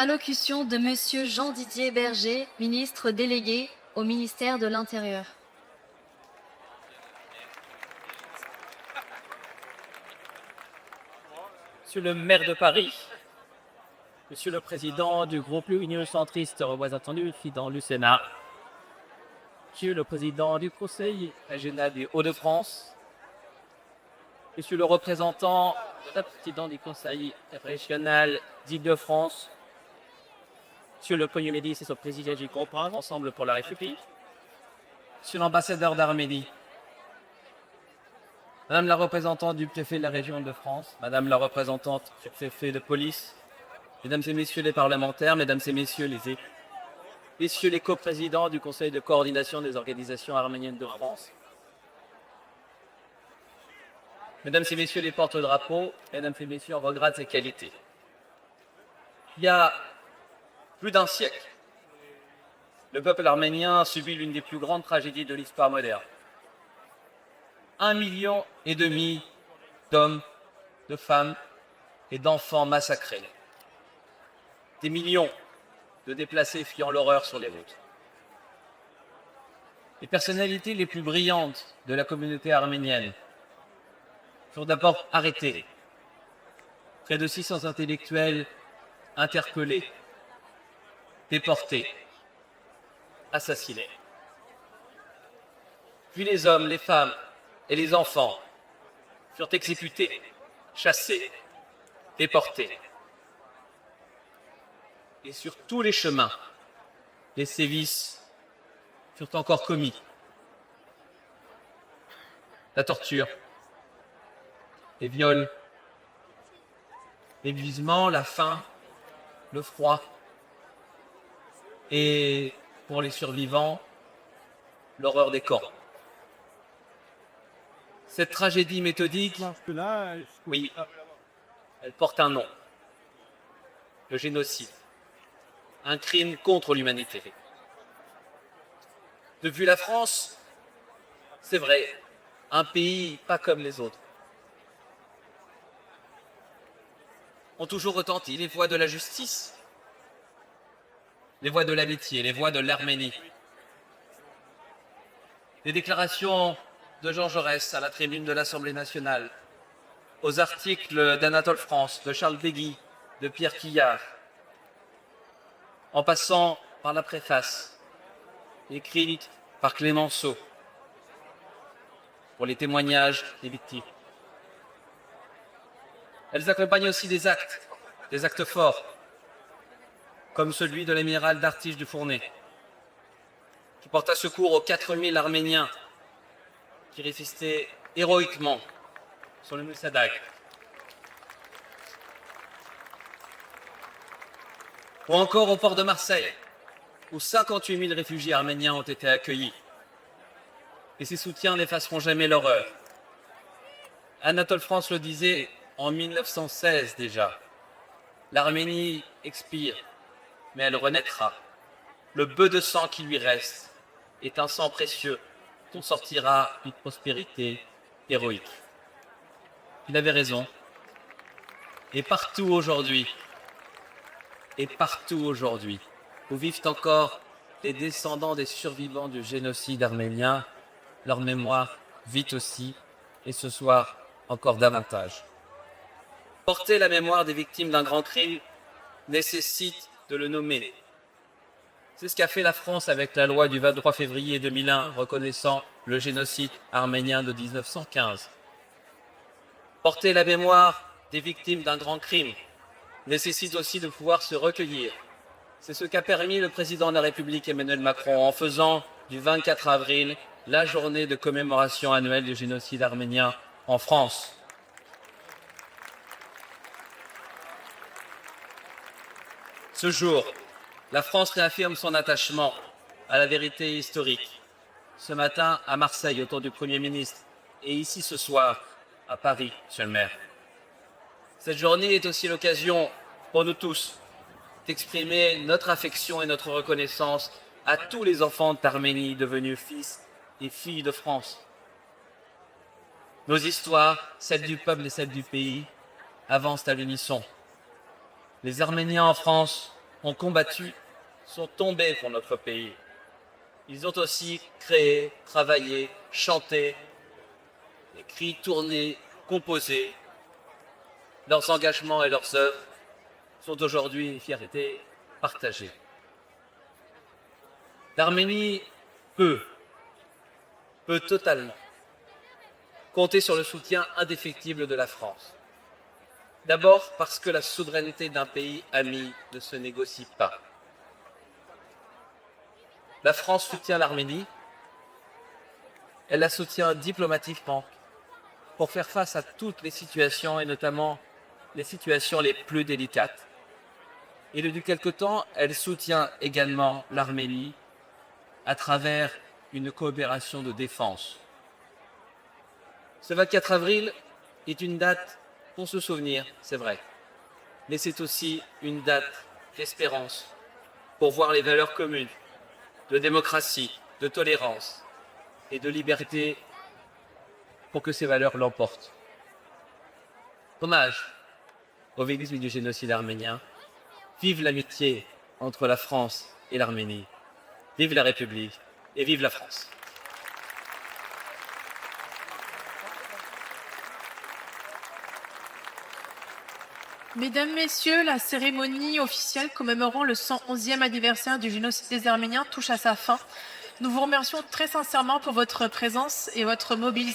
Allocution de Monsieur Jean-Didier Berger, ministre délégué au ministère de l'Intérieur. Monsieur le maire de Paris, Monsieur le président du groupe Union centriste représentant dans le Sénat, Monsieur le président du Conseil régional des Hauts-de-France, Monsieur le représentant le président du Conseil régional d'Île-de-France, Monsieur le Premier ministre et son président du groupe Ensemble pour la République, Monsieur l'ambassadeur d'Arménie, Madame la représentante du préfet de la région de France, Madame la représentante du préfet de police, Mesdames et Messieurs les parlementaires, Mesdames et Messieurs les élus, Messieurs les coprésidents du Conseil de coordination des organisations arméniennes de France, Mesdames et Messieurs les porte-drapeaux, Mesdames et Messieurs en vos grades et qualités. Il y a plus d'un siècle, le peuple arménien a subi l'une des plus grandes tragédies de l'histoire moderne. 1,5 million d'hommes, de femmes et d'enfants massacrés. Des millions de déplacés fuyant l'horreur sur les routes. Les personnalités les plus brillantes de la communauté arménienne furent d'abord arrêtées. Près de 600 intellectuels interpellés, déportés, assassinés. Puis les hommes, les femmes et les enfants furent exécutés, chassés, déportés. Et sur tous les chemins, les sévices furent encore commis. La torture, les viols, l'épuisement, la faim, le froid, et pour les survivants, l'horreur des camps. Cette tragédie méthodique, oui, elle porte un nom, le génocide, un crime contre l'humanité. Depuis la France, c'est vrai, un pays pas comme les autres, ont toujours retenti les voix de la justice, les voix de l'amitié, les voix de l'Arménie. Les déclarations de Jean Jaurès à la tribune de l'Assemblée nationale, aux articles d'Anatole France, de Charles Péguy, de Pierre Quillard, en passant par la préface, écrite par Clémenceau, pour les témoignages des victimes. Elles accompagnent aussi des actes forts, comme celui de l'amiral d'Artiche de Fournay, qui porta secours aux 4000 Arméniens qui résistaient héroïquement sur le Mussadag. Ou encore au port de Marseille, où 58 000 réfugiés arméniens ont été accueillis. Et ces soutiens n'effaceront jamais l'horreur. Anatole France le disait en 1916 déjà. L'Arménie expire, mais elle renaîtra. Le peu de sang qui lui reste est un sang précieux qu'on sortira une prospérité héroïque. Il avait raison. Et partout aujourd'hui, où vivent encore les descendants des survivants du génocide arménien, leur mémoire vit aussi, et ce soir encore davantage. Porter la mémoire des victimes d'un grand crime nécessite de le nommer. C'est ce qu'a fait la France avec la loi du 23 février 2001 reconnaissant le génocide arménien de 1915. Porter la mémoire des victimes d'un grand crime nécessite aussi de pouvoir se recueillir. C'est ce qu'a permis le président de la République Emmanuel Macron en faisant du 24 avril la journée de commémoration annuelle du génocide arménien en France. Ce jour, la France réaffirme son attachement à la vérité historique. Ce matin, à Marseille, autour du Premier ministre, et ici ce soir, à Paris, monsieur le maire. Cette journée est aussi l'occasion pour nous tous d'exprimer notre affection et notre reconnaissance à tous les enfants d'Arménie devenus fils et filles de France. Nos histoires, celles du peuple et celles du pays, avancent à l'unisson. Les Arméniens en France ont combattu sont tombés pour notre pays. Ils ont aussi créé, travaillé, chanté, écrit, tourné, composé. Leurs engagements et leurs œuvres sont aujourd'hui une fierté partagée. L'Arménie peut totalement compter sur le soutien indéfectible de la France. D'abord parce que la souveraineté d'un pays ami ne se négocie pas. La France soutient l'Arménie, elle la soutient diplomatiquement pour faire face à toutes les situations et notamment les situations les plus délicates. Et depuis quelque temps, elle soutient également l'Arménie à travers une coopération de défense. Ce 24 avril est une date pour se souvenir, c'est vrai, mais c'est aussi une date d'espérance pour voir les valeurs communes de démocratie, de tolérance et de liberté pour que ces valeurs l'emportent. Hommage aux victimes du génocide arménien. Vive l'amitié entre la France et l'Arménie. Vive la République et vive la France. Mesdames, Messieurs, la cérémonie officielle commémorant le 111e anniversaire du génocide des Arméniens touche à sa fin. Nous vous remercions très sincèrement pour votre présence et votre mobilisation.